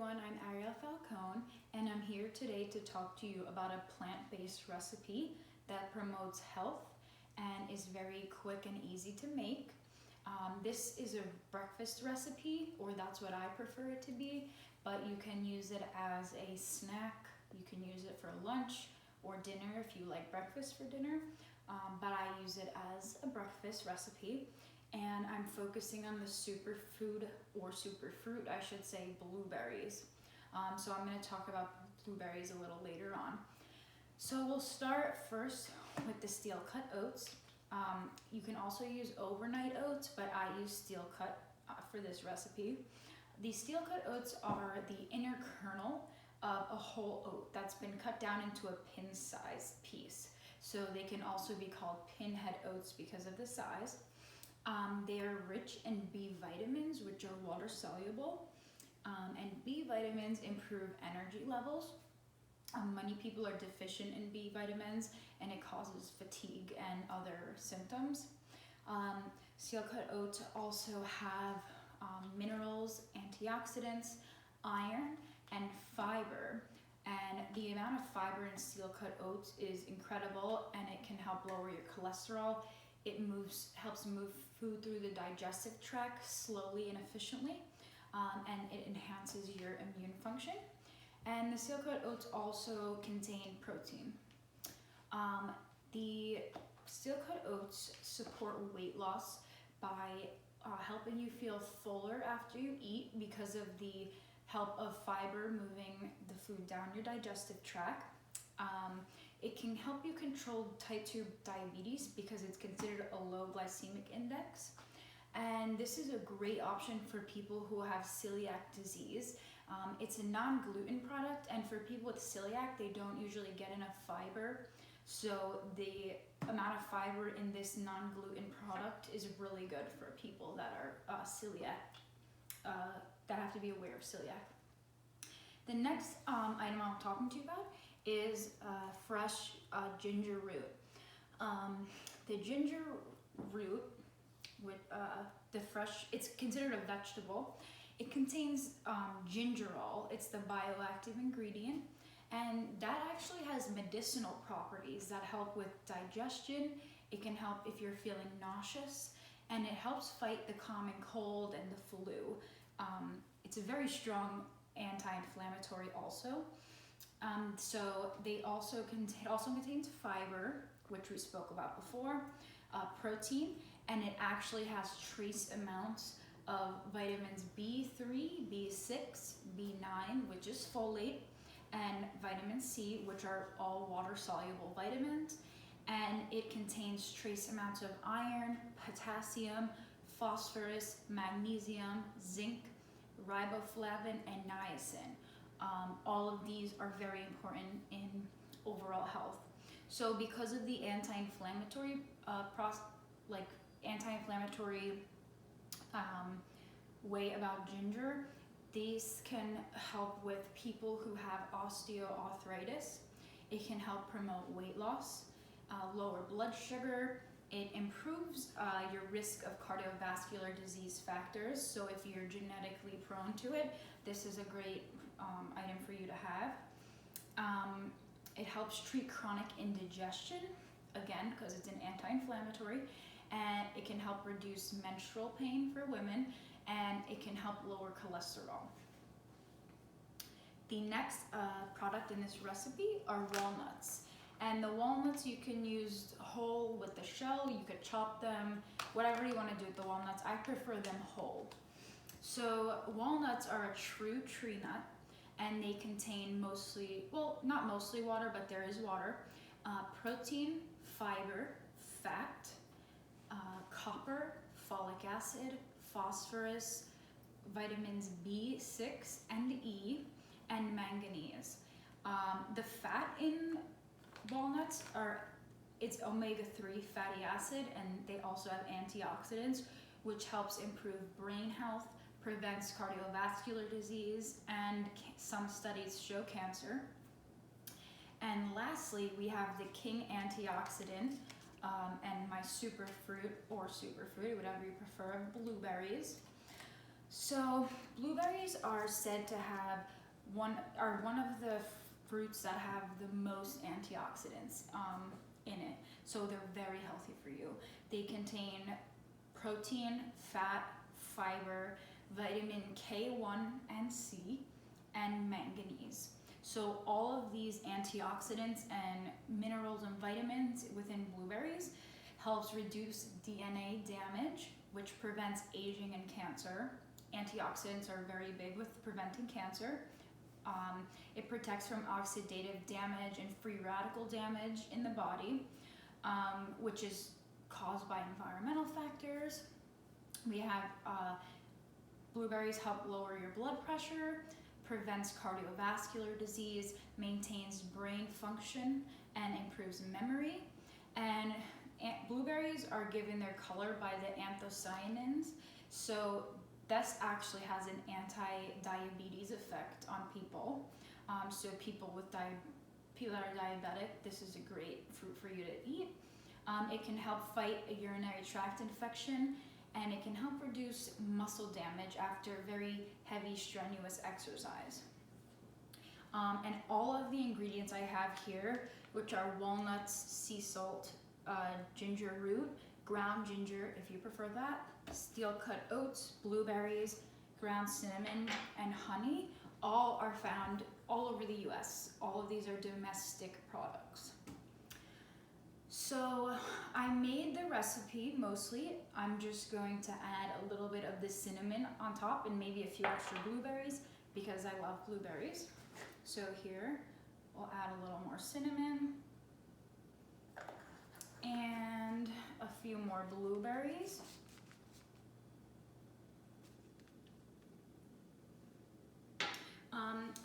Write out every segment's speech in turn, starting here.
everyone, I'm Ariel Falcone, and I'm here today to talk to you about a plant-based recipe that promotes health and is very quick and easy to make. This is a breakfast recipe, or that's what I prefer it to be, but you can use it as a snack, you can use it for lunch or dinner if you like breakfast for dinner, but I use it as a breakfast recipe. And I'm focusing on the superfood, or superfruit, I should say, blueberries. So I'm going to talk about blueberries a little later on. So we'll start first with the steel cut oats. You can also use overnight oats, but I use steel cut for this recipe. The steel cut oats are the inner kernel of a whole oat that's been cut down into a pin-sized piece. So they can also be called pinhead oats because of the size. They are rich in B vitamins, which are water soluble, and B vitamins improve energy levels. Many people are deficient in B vitamins, and it causes fatigue and other symptoms. Steel cut oats also have minerals, antioxidants, iron, and fiber. And the amount of fiber in steel cut oats is incredible, and it can help lower your cholesterol. It helps move food through the digestive tract slowly and efficiently, and it enhances your immune function. And the steel cut oats also contain protein. The steel cut oats support weight loss by helping you feel fuller after you eat because of the help of fiber moving the food down your digestive tract. It can help you control type 2 diabetes because it's considered a low glycemic index. And this is a great option for people who have celiac disease. It's a non-gluten product, and for people with celiac, they don't usually get enough fiber. So the amount of fiber in this non-gluten product is really good for people that are celiac, that have to be aware of celiac. The next item I'm talking to you about is fresh ginger root. The ginger root, with it's considered a vegetable. It contains gingerol. It's the bioactive ingredient, and that actually has medicinal properties that help with digestion. It can help if you're feeling nauseous, and it helps fight the common cold and the flu. It's a very strong anti-inflammatory also. So it also contains fiber, which we spoke about before, protein, and it actually has trace amounts of vitamins B3, B6, B9, which is folate, and vitamin C, which are all water-soluble vitamins. And it contains trace amounts of iron, potassium, phosphorus, magnesium, zinc, riboflavin, and niacin. All of these are very important in overall health. So because of the anti-inflammatory way about ginger, these can help with people who have osteoarthritis. It can help promote weight loss, lower blood sugar. It improves your risk of cardiovascular disease factors. So if you're genetically prone to it, this is a great item for you to have. It helps treat chronic indigestion, again, because it's an anti-inflammatory, and it can help reduce menstrual pain for women, and it can help lower cholesterol. The next product in this recipe are walnuts. And the walnuts you can use whole with the shell, you could chop them, whatever you want to do with the walnuts. I prefer them whole. So walnuts are a true tree nut, and they contain not mostly water, but there is water, protein, fiber, fat, copper, folic acid, phosphorus, vitamins B6 and E, and manganese. The fat in walnuts it's omega-3 fatty acid, and they also have antioxidants, which helps improve brain health, prevents cardiovascular disease, and some studies show cancer. And lastly, we have the king antioxidant, and my superfruit, whatever you prefer, blueberries. So blueberries are said to have one of the fruits that have the most antioxidants in it. So they're very healthy for you. They contain protein, fat, fiber, vitamin K1 and C, and manganese. So all of these antioxidants and minerals and vitamins within blueberries helps reduce DNA damage, which prevents aging and cancer. Antioxidants are very big with preventing cancer. It protects from oxidative damage and free radical damage in the body, which is caused by environmental factors. We have blueberries help lower your blood pressure, prevents cardiovascular disease, maintains brain function, and improves memory. And blueberries are given their color by the anthocyanins, so this actually has an anti-diabetes effect on people. So people that are diabetic, this is a great fruit for you to eat. It can help fight a urinary tract infection, and it can help reduce muscle damage after very heavy, strenuous exercise. And all of the ingredients I have here, which are walnuts, sea salt, ginger root, ground ginger if you prefer that, steel cut oats, blueberries, ground cinnamon, and honey, all are found all over the US. All of these are domestic products. So I made the recipe mostly. I'm just going to add a little bit of the cinnamon on top and maybe a few extra blueberries because I love blueberries. So here, we'll add a little more cinnamon and a few more blueberries.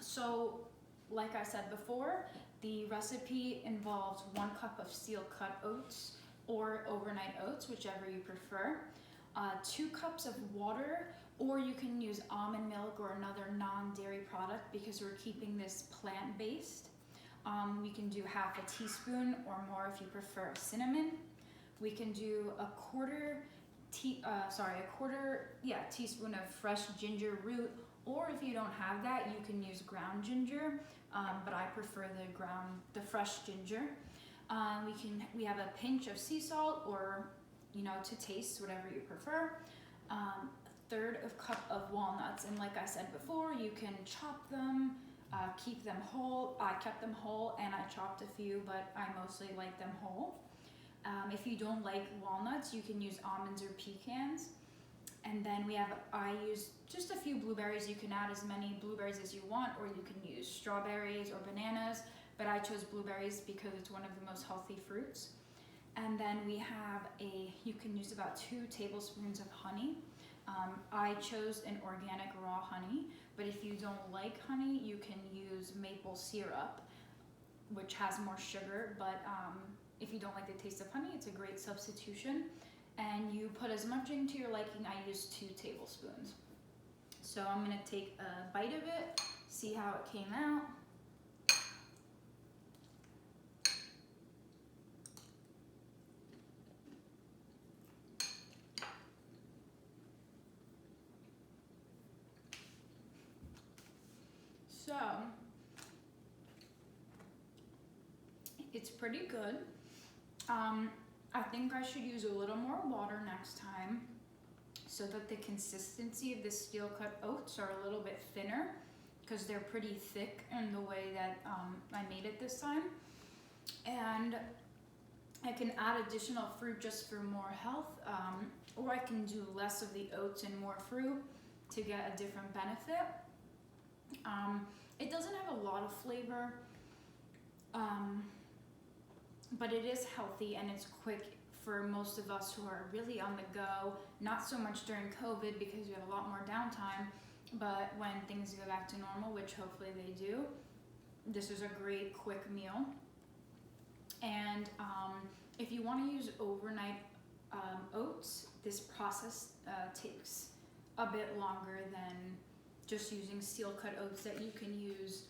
So like I said before, the recipe involves 1 cup of steel cut oats or overnight oats, whichever you prefer, 2 cups of water, or you can use almond milk or another non-dairy product because we're keeping this plant-based. We can do half a teaspoon or more if you prefer cinnamon. We can do a quarter teaspoon of fresh ginger root, or if you don't have that, you can use ground ginger, but I prefer the fresh ginger. We have a pinch of sea salt, or to taste, whatever you prefer. 1/3 cup of walnuts, and like I said before, you can chop them, keep them whole. I kept them whole and I chopped a few, but I mostly like them whole. If you don't like walnuts, you can use almonds or pecans. And then I use just a few blueberries. You can add as many blueberries as you want, or you can use strawberries or bananas, but I chose blueberries because it's one of the most healthy fruits. And then you can use about 2 tablespoons of honey. I chose an organic raw honey, but if you don't like honey, you can use maple syrup, which has more sugar, but if you don't like the taste of honey, it's a great substitution. And you put as much into your liking. I used 2 tablespoons. So I'm gonna take a bite of it, see how it came out. So it's pretty good. I think I should use a little more water next time so that the consistency of the steel cut oats are a little bit thinner, because they're pretty thick in the way that I made it this time. And I can add additional fruit just for more health, or I can do less of the oats and more fruit to get a different benefit. It doesn't have a lot of flavor, but it is healthy and it's quick for most of us who are really on the go. Not so much during COVID because we have a lot more downtime, but when things go back to normal, which hopefully they do, this is a great quick meal. And if you want to use overnight oats, this process takes a bit longer than just using steel cut oats that you can use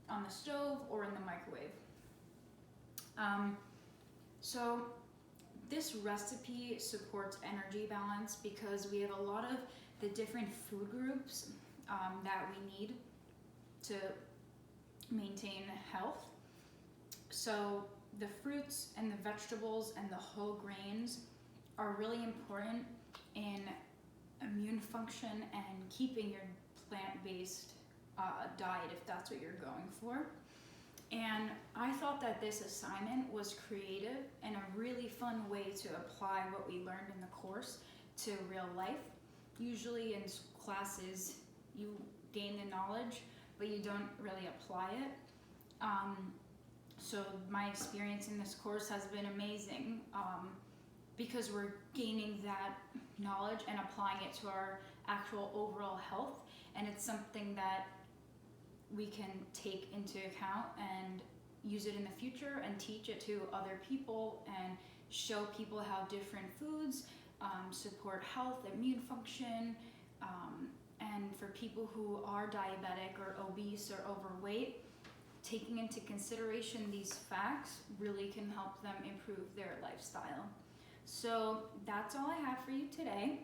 on the stove or in the microwave. So this recipe supports energy balance because we have a lot of the different food groups that we need to maintain health. So the fruits and the vegetables and the whole grains are really important in immune function and keeping your plant-based diet if that's what you're going for. And I thought that this assignment was creative and a really fun way to apply what we learned in the course to real life. Usually in classes you gain the knowledge but you don't really apply it. So my experience in this course has been amazing because we're gaining that knowledge and applying it to our actual overall health, and it's something that we can take into account and use it in the future and teach it to other people and show people how different foods support health, immune function, and for people who are diabetic or obese or overweight, taking into consideration these facts really can help them improve their lifestyle. So that's all I have for you today.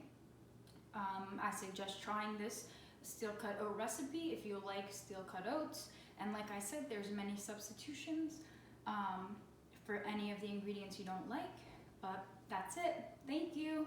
I suggest trying this steel cut oat recipe if you like steel cut oats. And like I said, there's many substitutions for any of the ingredients you don't like. But that's it. Thank you.